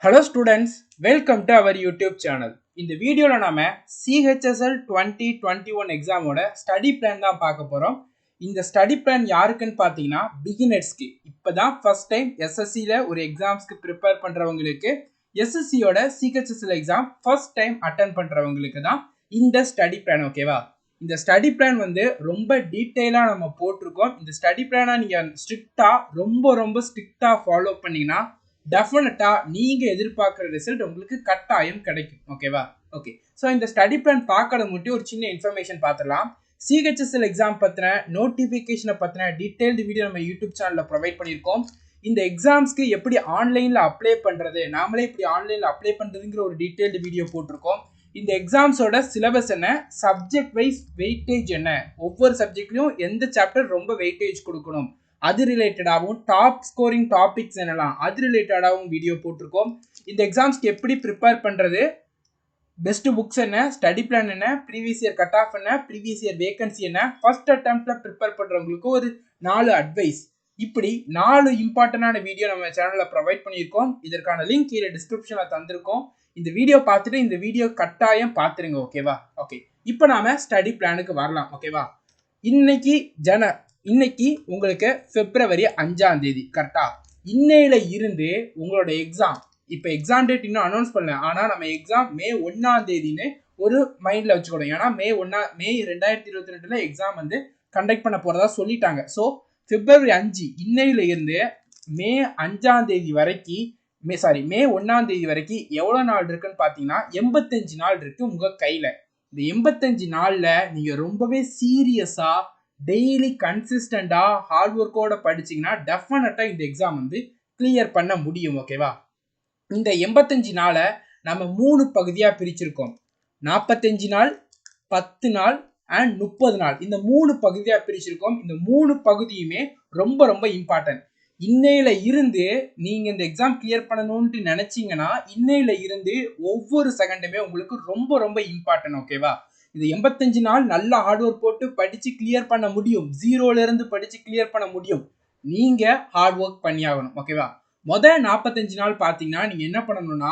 Hello students, welcome to our YouTube channel. இந்த வீடியோல நாம CHSL 2021 எக்ஸாமோட ஸ்டடி பிளான் தான் பார்க்க போறோம். இந்த ஸ்டடி பிளான் யாருக்குன்னு பார்த்தீங்கன்னா பிகினர்ஸ்க்கு. இப்பதான் ஃபர்ஸ்ட் டைம் SSC ல ஒரு எக்ஸாம்ஸ்க்கு ப்ரிப்பேர் பண்றவங்களுக்கு, SSC யோட CHSL exam first time attend பண்றவங்களுக்கு தான் இந்த ஸ்டடி பிளான். ஓகேவா? இந்த ஸ்டடி பிளான் வந்து ரொம்ப டீடைலா நம்ம போட்டிருக்கோம். இந்த ஸ்டடி பிளானை நீங்க ஸ்ட்ரிக்ட்டா ரொம்ப ஸ்ட்ரிக்ட்டா ஃபாலோ பண்ணீங்கன்னா டெஃபினட்டா நீங்க எதிர்பார்க்குற ரிசல்ட் உங்களுக்கு கட்டாயம் கிடைக்கும். ஓகேவா? ஓகே. ஸோ இந்த ஸ்டடி பிளான் பார்க்கறது மட்டும் ஒரு சின்ன இன்ஃபர்மேஷன் பார்த்துடலாம். CHSL எக்ஸாம் பற்றின நோட்டிஃபிகேஷனை பற்றின டீடைல்டு வீடியோ நம்ம யூடியூப் சேனலில் ப்ரொவைட் பண்ணியிருக்கோம். இந்த எக்ஸாம்ஸ்க்கு எப்படி ஆன்லைனில் அப்ளை பண்ணுறது, நாமளே இப்படி ஆன்லைனில் அப்ளை பண்ணுறதுங்கிற ஒரு டீடைல்டு வீடியோ போட்டிருக்கோம். இந்த எக்ஸாம்ஸோட சிலபஸ் என்ன, சப்ஜெக்ட் வைஸ் வெயிட்டேஜ் என்ன, ஒவ்வொரு சப்ஜெக்ட்லையும் எந்த சாப்டர் ரொம்ப வெயிட்டேஜ் கொடுக்கணும், அது ரிலேட்டடாகவும் டாப் ஸ்கோரிங் டாபிக்ஸ் என்னலாம் அது ரிலேட்டடாகவும் வீடியோ போட்டிருக்கோம். இந்த எக்ஸாம்ஸ்க்கு எப்படி ப்ரிப்பேர் பண்ணுறது, பெஸ்ட் புக்ஸ் என்ன, ஸ்டடி பிளான் என்ன, ப்ரீவியஸ் இயர் கட் ஆஃப் என்ன, ப்ரீவியஸ் இயர் வேகன்சி என்ன, ஃபர்ஸ்ட் அட்டெம்ப்ட்ல ப்ரிப்பேர் பண்ணுறவங்களுக்கு ஒரு 4 அட்வைஸ், இப்படி 4 இம்பார்ட்டண்டான வீடியோ நம்ம சேனலில் ப்ரொவைட் பண்ணியிருக்கோம். இதற்கான லிங்க் கீழே டிஸ்கிரிப்ஷனில் தந்திருக்கோம். இந்த வீடியோ பார்த்துட்டு இந்த வீடியோ கட்டாயம் பார்த்துருங்க. ஓகேவா? ஓகே, இப்போ நாம ஸ்டடி பிளானுக்கு வரலாம். ஓகேவா? இன்னைக்கு உங்களுக்கு February 5ஆம் தேதி கரெக்டா? இன்னையில இருந்து உங்களோட எக்ஸாம், இப்போ எக்ஸாம் டேட் இன்னும் அனௌன்ஸ் பண்ணல, ஆனால் நம்ம எக்ஸாம் May 1ஆம் தேதின்னு ஒரு மைண்டில் வச்சுக்கணும். ஏன்னா May 2022 எக்ஸாம் வந்து கண்டக்ட் பண்ண போகிறதா சொல்லிட்டாங்க. ஸோ February 5 இன்னையில இருந்து May 5ஆம் தேதி வரைக்கும், May 1ஆம் தேதி வரைக்கும் எவ்வளோ நாள் இருக்குன்னு பார்த்தீங்கன்னா 85 நாள் இருக்கு உங்கள் கையில். இந்த 85 நாளில் நீங்கள் ரொம்பவே சீரியஸாக டெய்லி கன்சிஸ்டண்டா ஹார்ட் ஒர்க்கோட படிச்சிங்கன்னா டெஃபினட்டாக இந்த எக்ஸாம் வந்து கிளியர் பண்ண முடியும். ஓகேவா? இந்த 85 நாளை நம்ம 3 பகுதியாக பிரிச்சிருக்கோம். 45 நாள், 10 நாள் அண்ட் 30 நாள், இந்த 3 பகுதியாக பிரிச்சிருக்கோம். இந்த 3 பகுதியுமே ரொம்ப இம்பார்ட்டன்ட். இன்னையில இருந்து நீங்க இந்த எக்ஸாம் கிளியர் பண்ணணும்னு நினைச்சீங்கன்னா இன்னையில இருந்து ஒவ்வொரு செகண்டுமே உங்களுக்கு ரொம்ப இம்பார்ட்டன்ட். ஓகேவா? இந்த 85 நாள் நல்ல ஹார்ட் ஒர்க் போட்டு படிச்சு கிளியர் பண்ண முடியும். 0ல இருந்து படிச்சு கிளியர் பண்ண முடியும். நீங்க ஹார்ட் ஒர்க் பண்ணி ஆகணும். ஓகேவா? முதல் 45 நாள் பார்த்தீங்கன்னா நீங்க என்ன பண்ணணும்னா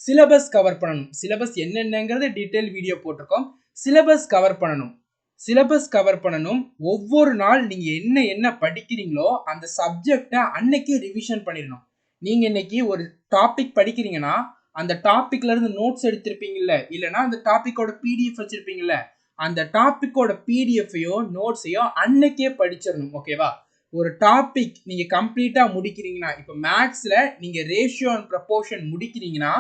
சிலபஸ் கவர் பண்ணணும். சிலபஸ் என்னென்னங்கிறது டீடைல் வீடியோ போட்டிருக்கோம். சிலபஸ் கவர் பண்ணணும். ஒவ்வொரு நாள் நீங்க என்ன படிக்கிறீங்களோ அந்த சப்ஜெக்டை அன்னைக்கு ரிவிஷன் பண்ணிடணும். நீங்க இன்னைக்கு ஒரு டாபிக் படிக்கிறீங்கன்னா அந்த டாபிக்ல இருந்து நோட்ஸ் எடுத்திருப்பீங்கல்ல, இல்லைன்னா அந்த டாபிக்கோட PDF வச்சிருப்பீங்கல்ல, அந்த டாபிக்கோட PDFையோ நோட்ஸையோ அன்னைக்கே படிச்சிடணும். ஓகேவா? ஒரு டாபிக் நீங்க கம்ப்ளீட்டா முடிக்கிறீங்கன்னா, இப்போ மேக்ஸ்ல நீங்க ரேஷியோ அண்ட் ப்ரொபோர்ஷன் முடிக்கிறீங்கன்னா,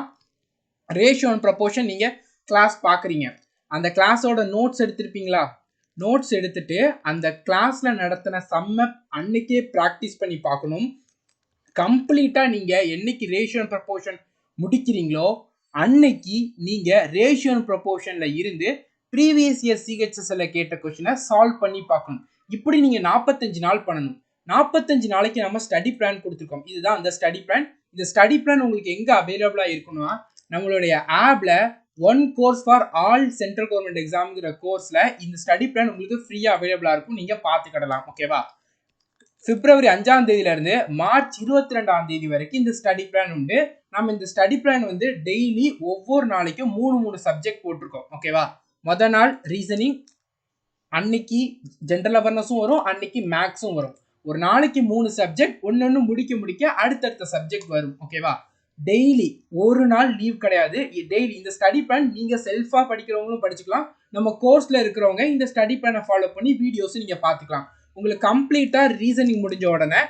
ரேஷியோ அண்ட் ப்ரொபோர்ஷன் நீங்க கிளாஸ் பாக்குறீங்க, அந்த கிளாஸோட நோட்ஸ் எடுத்திருப்பீங்களா? நோட்ஸ் எடுத்துட்டு அந்த கிளாஸ்ல நடத்தின சம்ம அன்னைக்கே ப்ராக்டிஸ் பண்ணி பார்க்கணும். கம்ப்ளீட்டா நீங்க என்னைக்கு ரேஷியோ அண்ட் ப்ரொபோர்ஷன் முடிக்கிறீங்களோ அன்னைக்கு நீங்க ரேஷியோ அண்ட் ப்ரொபோர்ஷன்ல இருந்து ப்ரீவியஸ் இயர் CHSL கேட்ட கொஸ்டினை சால்வ் பண்ணி பார்க்கணும். இப்படி நீங்க 45 நாள் பண்ணணும். 45 நாளைக்கு நம்ம ஸ்டடி பிளான் கொடுத்துருக்கோம். இதுதான் அந்த ஸ்டடி பிளான். இந்த ஸ்டடி பிளான் உங்களுக்கு எங்க அவைலபிளா இருக்குன்னா நம்மளுடைய ஆப்ல one course for all central government எக்ஸாம்ங்கிற கோர்ஸ்ல இந்த ஸ்டடி பிளான் உங்களுக்கு ஃப்ரீயா அவைலபிளா இருக்கும். நீங்க பார்த்துக்கிடலாம். ஓகேவா? February 5ஆம் தேதியில இருந்து March 22ஆம் தேதி வரைக்கும் இந்த ஸ்டடி பிளான் உண்டு. நம்ம இந்த ஸ்டடி பிளான் வந்து டெய்லி ஒவ்வொரு நாளைக்கும் 3 சப்ஜெக்ட் போட்டிருக்கோம். ஓகேவா? முதல் நாள் ரீசனிங், அன்னைக்கு ஜென்ரல் அவேர்னஸும் வரும், அன்னைக்கு மேக்ஸும் வரும். ஒரு நாளைக்கு 3 சப்ஜெக்ட், ஒன்னொன்னு முடிக்க அடுத்தடுத்த சப்ஜெக்ட் வரும். ஓகேவா? டெய்லி ஒரு நாள் லீவ் கிடையாது. டெய்லி இந்த ஸ்டடி பிளான் நீங்க செல்ஃபா படிக்கிறவங்களும் படிச்சுக்கலாம். நம்ம கோர்ஸ்ல இருக்கிறவங்க இந்த ஸ்டடி பிளானை ஃபாலோ பண்ணி வீடியோஸ் நீங்க பார்த்துக்கலாம். உங்களுக்கு கம்ப்ளீட்டா ரீசனிங் முடிஞ்ச உடனே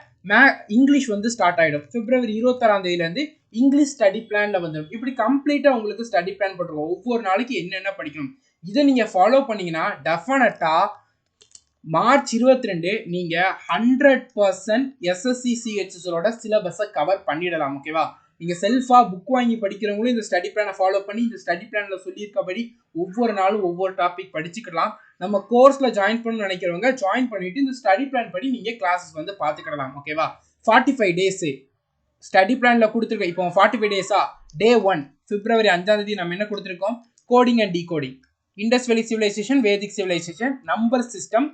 இங்கிலீஷ் வந்து ஸ்டார்ட் ஆயிடும். February 26ஆம் தேதியில இருந்து இங்கிலீஷ் ஸ்டடி பிளான்ல வந்துடும். இப்படி கம்ப்ளீட்டா உங்களுக்கு ஸ்டடி பிளான் போட்டுருவோம். ஒவ்வொரு நாளைக்கு என்னென்ன படிக்கணும் இதை நீங்க ஃபாலோ பண்ணீங்கன்னா டெஃபினட்டா March 22 நீங்க 100% SSC CHSLோட சிலபஸை கவர் பண்ணிடலாம். ஓகேவா? நீங்க செல்ஃபா புக் வாங்கி படிக்கிறவங்களும் இந்த ஸ்டடி பிளானை ஃபாலோ பண்ணி இந்த ஸ்டடி பிளான்ல சொல்லியிருக்கபடி ஒவ்வொரு நாளும் ஒவ்வொரு டாபிக் படிச்சுக்கலாம். நம்ம கோர்ஸ்ல ஜாயின் பண்ணணும்னு நினைக்கிறவங்க ஜாயின் பண்ணிட்டு இந்த ஸ்டடி பிளான் படி நீங்க கிளாஸஸ் வந்து பார்த்துக்கிடலாம். ஓகேவா? 45 டேஸ் ஸ்டடி பிளான்ல கொடுத்துருக்கோம். இப்போ 45 டேஸா? Day 1 February 5ஆம் தேதி நம்ம என்ன கொடுத்துருக்கோம்? கோடிங் அண்ட் டீகோடிங், இண்டஸ் வேலி சிவிலைசேஷன், வேதிக் சிவிலைசேஷன், நம்பர் சிஸ்டம்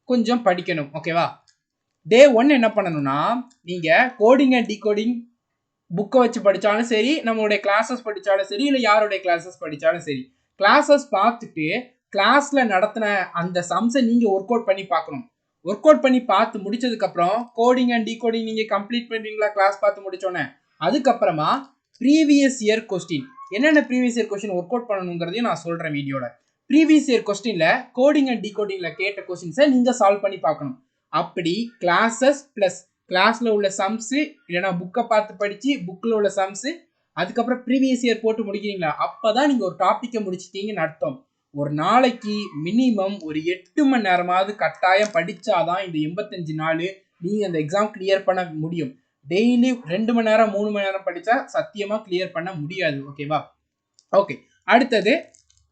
கொஞ்சம் படிக்கணும். ஓகேவா? Day 1 என்ன பண்ணணும்னா நீங்க கோடிங் அண்ட் டீகோடிங் புக்கை வச்சு படித்தாலும் சரி, நம்மளுடைய கிளாஸஸ் படித்தாலும் சரி, இல்லை யாருடைய கிளாஸஸ் படித்தாலும் சரி, கிளாஸஸ் பார்த்துட்டு கிளாஸில் நடத்தின அந்த சம்ஸை நீங்கள் ஒர்க் அவுட் பண்ணி பார்க்கணும். ஒர்க் அவுட் பண்ணி பார்த்து முடிச்சதுக்கப்புறம் கோடிங் அண்ட் டீகோடிங் நீங்கள் கம்ப்ளீட் பண்ணுவீங்களா கிளாஸ் பார்த்து முடிச்சோன்னே? அதுக்கப்புறமா ப்ரீவியஸ் இயர் கொஸ்டின், என்னென்ன previous year question work out பண்ணணுங்கிறதையும் நான் சொல்கிறேன் வீடியோவில். ப்ரீவியஸ் இயர் கொஸ்டினில் கோடிங் அண்ட் டீகோடிங்கில் கேட்ட கொஸ்டின்ஸை நீங்கள் சால்வ் பண்ணி பார்க்கணும். அப்படி கிளாஸஸ் ப்ளஸ் கிளாஸில் உள்ள சம்ஸு, இல்லைனா புக்கை பார்த்து படித்து புக்கில் உள்ள சம்ஸு, அதுக்கப்புறம் ப்ரீவியஸ் இயர் போட்டு முடிக்கிறீங்களா, அப்போ தான் நீங்கள் ஒரு டாப்பிக்கை முடிச்சிட்டீங்கன்னு அர்த்தம். ஒரு நாளைக்கு மினிமம் ஒரு 8 மணி நேரமாவது கட்டாயம் படித்தாதான் இந்த 85 நாள் நீங்கள் அந்த எக்ஸாம் கிளியர் பண்ண முடியும். டெய்லி 2 மணி நேரம் 3 மணி நேரம் படித்தா சத்தியமாக கிளியர் பண்ண முடியாது. ஓகேவா? ஓகே, அடுத்தது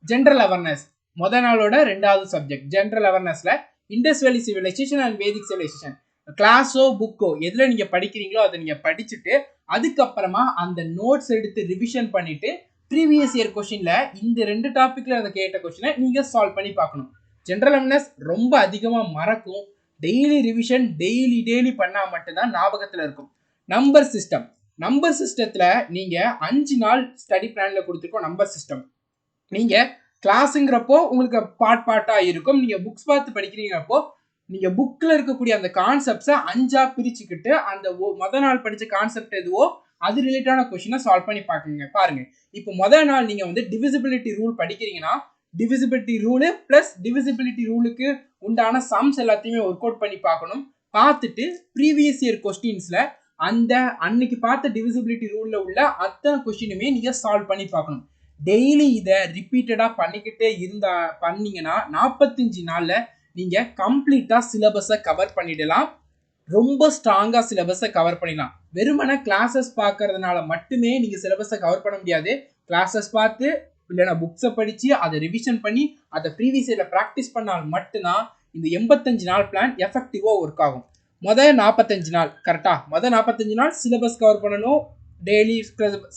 ஜென்ரல் அவேர்னஸ். முதல் நாளோட 2வது சப்ஜெக்ட் ஜென்ரல் அவேர்னஸில் இண்டஸ் வேலி சிவிலைசேஷன் அண்ட் வேதிக் சிவிலைசேஷன். கிளாஸோ புக்கோ எதில் நீங்கள் படிக்கிறீங்களோ அதை நீங்கள் படிச்சுட்டு அதுக்கப்புறமா அந்த நோட்ஸ் எடுத்து ரிவிஷன் பண்ணிவிட்டு ப்ரீவியஸ் இயர் கொஸ்டினில் இந்த 2 டாப்பிக்கில் அதை கேட்ட கொஸ்டினை நீங்கள் சால்வ் பண்ணி பார்க்கணும். ஜென்ரல் அவேர்னஸ் ரொம்ப அதிகமாக மறக்கும். டெய்லி ரிவிஷன் டெய்லி பண்ணால் மட்டும்தான் ஞாபகத்தில் இருக்கும். நம்பர் சிஸ்டத்தில் நீங்கள் 5 நாள் ஸ்டடி பிளானில் கொடுத்துருக்கோம். நம்பர் சிஸ்டம் நீங்கள் கிளாஸுங்கிறப்போ உங்களுக்கு பார்ட்டாக இருக்கும். நீங்கள் புக்ஸ் பார்த்து படிக்கிறீங்கிறப்போ நீங்கள் புக்கில் இருக்கக்கூடிய அந்த கான்செப்ட்ஸை 5ஆக பிரிச்சுக்கிட்டு அந்த முதல் நாள் படித்த கான்செப்ட் எதுவோ அது ரிலேட்டான கொஸ்டினை சால்வ் பண்ணி பாருங்க. இப்போ முதல் நாள் நீங்கள் வந்து டிவிசிபிலிட்டி ரூல் படிக்கிறீங்கன்னா டிவிசிபிலிட்டி ரூலு ப்ளஸ் டிவிசிபிலிட்டி ரூலுக்கு உண்டான சம்ஸ் எல்லாத்தையுமே ஒர்க் அவுட் பண்ணி பார்க்கணும். பார்த்துட்டு ப்ரீவியஸ் இயர் கொஸ்டின்ஸில் அந்த அன்னைக்கு பார்த்த டிவிசிபிலிட்டி ரூலில் உள்ள அத்தனை கொஸ்டினுமே நீங்கள் சால்வ் பண்ணி பார்க்கணும். டெய்லி இதை ரிப்பீட்டடாக பண்ணிக்கிட்டே பண்ணீங்கன்னா 45 நாளில் நீங்கள் கம்ப்ளீட்டாக சிலபஸை கவர் பண்ணிடலாம். ரொம்ப ஸ்ட்ராங்காக சிலபஸை கவர் பண்ணிடலாம். வெறுமனே கிளாஸஸ் பார்க்கறதுனால மட்டுமே நீங்கள் சிலபஸை கவர் பண்ண முடியாது. கிளாஸஸ் பார்த்து இல்லைனா புக்ஸை படித்து அதை ரிவிஷன் பண்ணி அதை ப்ரீவியஸ் இயரில் ப்ராக்டிஸ் பண்ணால் மட்டும்தான் இந்த 85 நாள் பிளான் எஃபெக்டிவாக ஒர்க் ஆகும். முதல் 45 நாள் கரெக்டாக முதல் 45 நாள் சிலபஸ் கவர் பண்ணணும், டெய்லி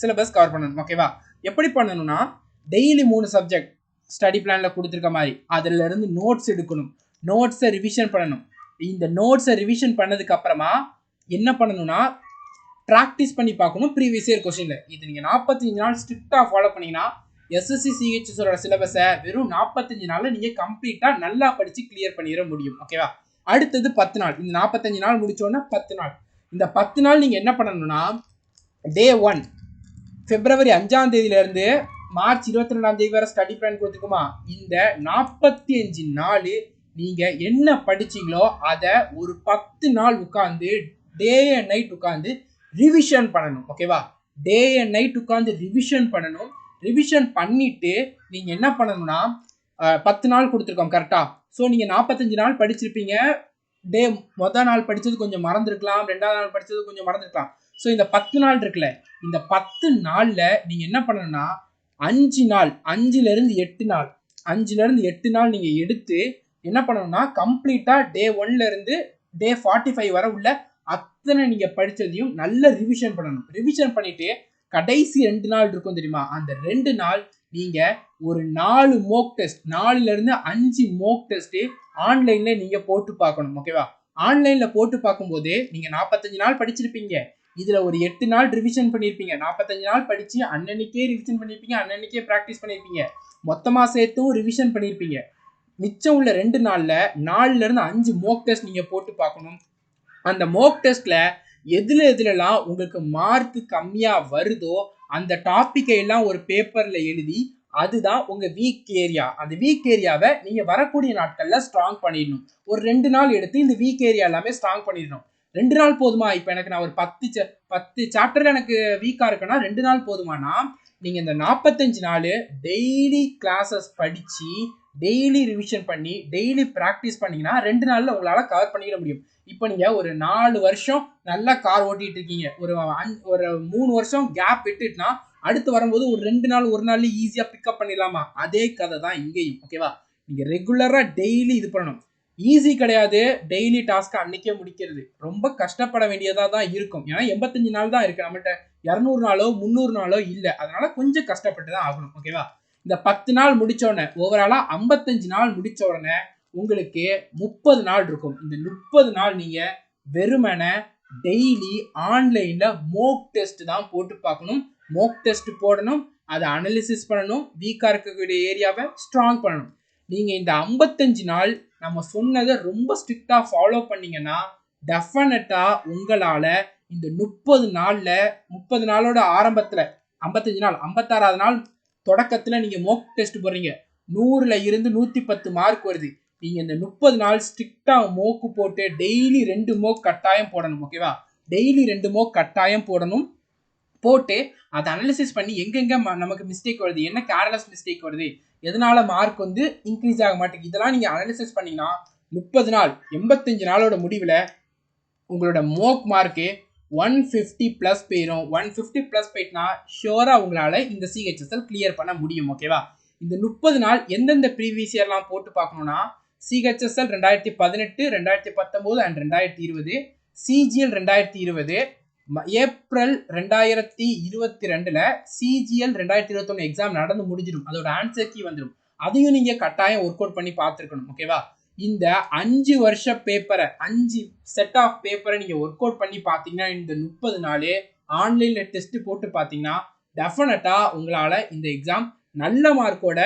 சிலபஸ் கவர் பண்ணணும். ஓகேவா? எப்படி பண்ணணும்னா டெய்லி 3 சப்ஜெக்ட் ஸ்டடி பிளானில் கொடுத்துருக்க மாதிரி அதில் இருந்து நோட்ஸ் எடுக்கணும், நோட்ஸை ரிவிஷன் பண்ணணும். இந்த நோட்ஸை ரிவிஷன் பண்ணதுக்கு அப்புறமா என்ன பண்ணணும்னா ப்ராக்டிஸ் பண்ணி பார்க்கணும் ப்ரீவியஸ் இயர் கொஸ்டினில். இது நீங்கள் 45 நாள் ஸ்ட்ரிக்டாக ஃபாலோ பண்ணிங்கன்னா SSC CHSL சிலபஸை வெறும் 45 நாளில் நீங்கள் கம்ப்ளீட்டாக நல்லா படித்து கிளியர் பண்ணிட முடியும். ஓகேவா? அடுத்தது 10 நாள். இந்த 45 நாள் முடித்தோன்னா 10 நாள். இந்த 10 நாள் நீங்கள் என்ன பண்ணணும்னா டே 1 February 5ஆம் தேதியிலேருந்து March 22ஆம் தேதி வரை ஸ்டடி பிளான் கொடுத்துக்குமா. இந்த 45 நாள் நீங்கள் என்ன படிச்சிங்களோ அதை ஒரு 10 நாள் உட்காந்து டே அண்ட் நைட் உட்காந்து ரிவிஷன் பண்ணணும். ஓகேவா? டே அண்ட் நைட் உட்காந்து ரிவிஷன் பண்ணணும். ரிவிஷன் பண்ணிவிட்டு நீங்கள் என்ன பண்ணணும்னா 10 நாள் கொடுத்துருக்கோம் கரெக்டாக. ஸோ நீங்கள் 45 நாள் படிச்சிருப்பீங்க. முதல் நாள் படித்தது கொஞ்சம் மறந்துருக்கலாம், 2ஆவது நாள் படித்தது கொஞ்சம் மறந்துருக்கலாம். ஸோ இந்த 10 நாள் இருக்குல்ல, இந்த 10 நாளில் நீங்கள் என்ன பண்ணணும்னா 5 நாள் 5லேருந்து 8 நாள் நீங்கள் எடுத்து என்ன பண்ணணும்னா கம்ப்ளீட்டாக டே 1லேருந்து டே 45 வரை உள்ள அத்தனை நீங்கள் படித்ததையும் நல்ல ரிவிஷன் பண்ணணும். ரிவிஷன் பண்ணிவிட்டு கடைசி 2 நாள் இருக்கும் தெரியுமா, அந்த 2 நாள் நீங்கள் ஒரு 4 மோக் டெஸ்ட் 4லேருந்து 5 மோக் டெஸ்ட்டு ஆன்லைனில் நீங்கள் போட்டு பார்க்கணும். ஓகேவா? ஆன்லைனில் போட்டு பார்க்கும்போது நீங்கள் 45 நாள் படிச்சிருப்பீங்க, இதில் ஒரு 8 நாள் ரிவிஷன் பண்ணியிருப்பீங்க. 45 நாள் படித்து அன்னன்னைக்கே ரிவிஷன் பண்ணியிருப்பீங்க, அன்னன்னைக்கே ப்ராக்டிஸ் பண்ணியிருப்பீங்க, மொத்தமாக சேர்த்தும் ரிவிஷன் பண்ணியிருப்பீங்க. மிச்சம் உள்ள 2 நாளில் 4லேருந்து 5 மோக் டெஸ்ட் நீங்கள் போட்டு பார்க்கணும். அந்த மோக் டெஸ்ட்டில் எதுலெல்லாம் உங்களுக்கு மார்க் கம்மியாக வருதோ அந்த டாப்பிக்கை எல்லாம் ஒரு பேப்பரில் எழுதி அதுதான் உங்கள் வீக் ஏரியா. அந்த வீக் ஏரியாவை நீங்கள் வரக்கூடிய நாட்களில் ஸ்ட்ராங் பண்ணிடணும். ஒரு 2 நாள் எடுத்து இந்த வீக் ஏரியா எல்லாமே ஸ்ட்ராங் பண்ணிடணும். 2 நாள் போதுமா? இப்போ எனக்கு நான் ஒரு 10 சாப்டர் எனக்கு வீக்காக இருக்குன்னா 2 நாள் போதுமானா நீங்கள் இந்த 45 நாள் டெய்லி கிளாஸஸ் படித்து டெய்லி ரிவிஷன் பண்ணி டெய்லி ப்ராக்டிஸ் பண்ணிங்கன்னா 2 நாளில் உங்களால் கவர் பண்ணிட முடியும். இப்போ நீங்கள் ஒரு 4 வருஷம் நல்லா கார் ஓட்டிகிட்டு இருக்கீங்க, ஒரு 3 வருஷம் கேப் விட்டுட்டுனா அடுத்து வரும்போது ஒரு 2 நாள் 1 நாள் ஈஸியாக பிக்கப் பண்ணிடலாமா? அதே கதை தான் இங்கேயும். ஓகேவா? நீங்கள் ரெகுலராக டெய்லி இது பண்ணணும். ஈஸி கிடையாது டெய்லி டாஸ்க்கை அன்னைக்கே முடிக்கிறது, ரொம்ப கஷ்டப்பட வேண்டியதாக தான் இருக்கும். ஏன்னா 85 நாள் தான் இருக்குது நம்மகிட்ட, 200 நாளோ 300 நாளோ இல்லை. அதனால கொஞ்சம் கஷ்டப்பட்டு தான் ஆகணும். ஓகேவா? இந்த 10 நாள் முடித்தோடனே ஓவராலாக 55 நாள் முடித்த உடனே உங்களுக்கு 30 நாள் இருக்கும். இந்த 30 நாள் நீங்கள் வெறுமனே டெய்லி ஆன்லைன்ல மோக் டெஸ்ட் தான் போட்டு பார்க்கணும். மோக் டெஸ்ட் போடணும், அதை அனலிசிஸ் பண்ணணும், வீக்கா இருக்கக்கூடிய ஏரியாவை ஸ்ட்ராங் பண்ணணும். நீங்க இந்த 55 நாள் நம்ம சொன்னதை ரொம்ப ஸ்ட்ரிக்டா ஃபாலோ பண்ணீங்கன்னா டெஃபினட்டா உங்களால இந்த 30 நாளோட ஆரம்பத்துல 55 நாள் 56வது நாள் தொடக்கத்துல நீங்க மோக் டெஸ்ட் போடுறீங்க, 100ல இருந்து 110 மார்க் வருது. நீங்க இந்த 30 நாள் ஸ்ட்ரிக்டா மோக்கு போட்டு டெய்லி 2 மோக் கட்டாயம் போடணும். ஓகேவா? டெய்லி 2 மோக் கட்டாயம் போடணும். போட்டு அதை அனலிசிஸ் பண்ணி எங்கெங்க நமக்கு மிஸ்டேக் வருது, என்ன கேர்லெஸ் மிஸ்டேக் வருது, எதனால மார்க் வந்து இன்க்ரீஸ் ஆக மாட்டேங்குது, இதெல்லாம் நீங்க அனலிசிஸ் பண்ணீங்கன்னா 30 நாள் 85 நாளோட முடிவில் உங்களோட மோக் மார்க்கு 150 பிளஸ் போயிடும். 150 பிளஸ் போயிட்டுனா ஷியோரா உங்களால இந்த சிஹெச்எஸ்எல் கிளியர் பண்ண முடியும். ஓகேவா? இந்த 30 நாள் எந்தெந்த ப்ரீவியஸ் இயர்லாம் போட்டு பார்க்கணும்னா சிஹெச்எஸ்எல் 2018, 2019 அண்ட் 2020, சிஜிஎல் 2020, ஏப்ரல் 2022ல சிஜிஎல் 2021 எக்ஸாம் நடந்து முடிஞ்சிடும். அதோட ஆன்சர் கீ வந்துடும். அதையும் நீங்க கட்டாயம் ஒர்க் அவுட் பண்ணி பார்த்துருக்கணும். ஓகேவா? இந்த 5 வருஷ பேப்பரை 5 செட் ஆஃப் பேப்பரை நீங்க ஒர்க் அவுட் பண்ணி பார்த்தீங்கன்னா இந்த 30 நாள் ஆன்லைன்ல டெஸ்ட் போட்டு பார்த்தீங்கன்னா டெஃபினட்டா உங்களால இந்த எக்ஸாம் நல்ல மார்க்கோட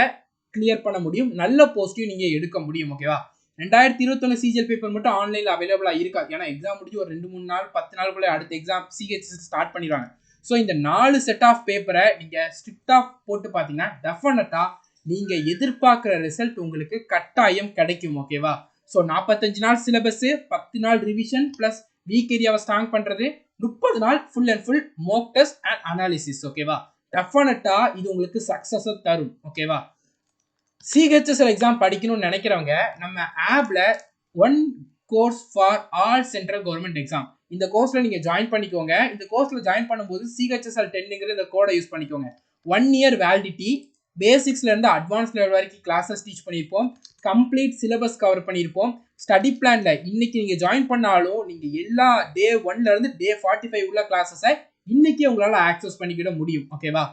கிளியர் பண்ண முடியும், நல்ல போஸ்டையும் நீங்க எடுக்க முடியும். ஓகேவா? 2021 சிஜிஎல் பேப்பர் மட்டும் ஆன்லைன்ல அவைலபிளா இருக்காது. ஏன்னா எக்ஸாம் முடிஞ்சு ஒரு 2-3 நாள் 10 நாளுக்குள்ள அடுத்த எக்ஸாம் சிஹெச்எஸ் ஸ்டார்ட் பண்ணிடுவாங்க. ஸோ இந்த 4 செட் ஆஃப் பேப்பரை நீங்க ஸ்ட்ரிக்டா போட்டு பார்த்தீங்கன்னா டெஃபினட்டா நீங்க எதிர்பார்க்குற ரிசல்ட் உங்களுக்கு கட்டாயம் கிடைக்கும். ஓகேவா? ஸோ 45 நாள் சிலபஸ், 10 நாள் ரிவிஷன் பிளஸ் வீக் ஏரியாவை ஸ்ட்ராங் பண்றது, 30 நாள் full and full mock test and analysis. ஓகேவா? டெஃபினட்டா இது உங்களுக்கு சக்சஸை தரும். ஓகேவா? சிஹெச்எஸ்எல் எக்ஸாம் படிக்கணும்னு நினைக்கிறவங்க நம்ம ஆப்ல 1 course for all central government exam இந்த கோர்ஸ்ல நீங்க ஜாயின் பண்ணிக்கோங்க. இந்த கோர்ஸ்ல ஜாயின் பண்ணும்போது சிஹெச்எஸ்எல் 10ங்கிற இந்த கோடை யூஸ் பண்ணிக்கோங்க. 1 இயர் வேலிடிட்டி, பேசிக்ஸ்ல இருந்து அட்வான்ஸ் லெவல் வரைக்கும் கிளாஸஸ் டீச் பண்ணியிருப்போம், கம்ப்ளீட் சிலபஸ் கவர் பண்ணியிருப்போம். ஸ்டடி பிளான்ல இன்னைக்கு நீங்க ஜாயின் பண்ணாலும் நீங்க எல்லா டே 1ல இருந்து டே 45 உள்ள கிளாஸஸை இன்னைக்கு உங்களால ஆக்சஸ் பண்ணிக்கிட முடியும். ஓகேவா?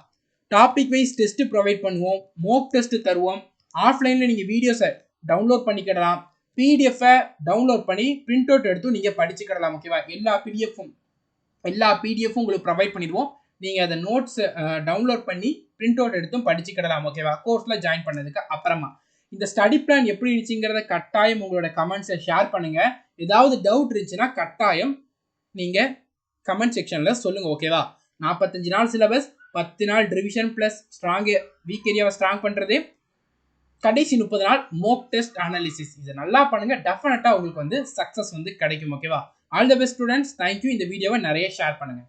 டாபிக் வைஸ் டெஸ்ட் ப்ரொவைட் பண்ணுவோம், மோக் டெஸ்ட் தருவோம். ஆஃப்லைன்ல நீங்க வீடியோஸை டவுன்லோட் பண்ணிக்கிடலாம், பிடிஎஃப் டவுன்லோட் பண்ணி பிரிண்ட் அவுட் எடுத்து நீங்க படிச்சுக்கிடலாம். ஓகேவா? எல்லா பிடிஎஃப்பும் உங்களுக்கு ப்ரொவைட் பண்ணிடுவோம். நீங்க அதை நோட்ஸ் டவுன்லோட் பண்ணி பிரிண்ட் அவுட் எடுத்தும் படிச்சுக்கிடலாம். ஓகேவா? கோர்ஸ்ல ஜாயின் பண்ணதுக்கு அப்புறமா இந்த ஸ்டடி பிளான் எப்படி இருந்துச்சுங்கிறத கட்டாயம் உங்களோட கமெண்ட்ஸை ஷேர் பண்ணுங்க. ஏதாவது டவுட் இருந்துச்சுன்னா கட்டாயம் நீங்க கமெண்ட் செக்ஷன்ல சொல்லுங்க. ஓகேவா? 45 நாள் சிலபஸ், 10 நாள் ரிவிஷன் பிளஸ் ஸ்ட்ராங் வீக் ஏரியாவை ஸ்ட்ராங் பண்றது, கடைசி 30 நாள் மோக் டெஸ்ட் அனாலிசிஸ். இதை நல்லா பண்ணுங்க, டெஃபினட்டா உங்களுக்கு வந்து சக்சஸ் வந்து கிடைக்கும். ஓகேவா? All the best students. Thank you. இந்த வீடியோவை நிறைய ஷேர் பண்ணுங்க.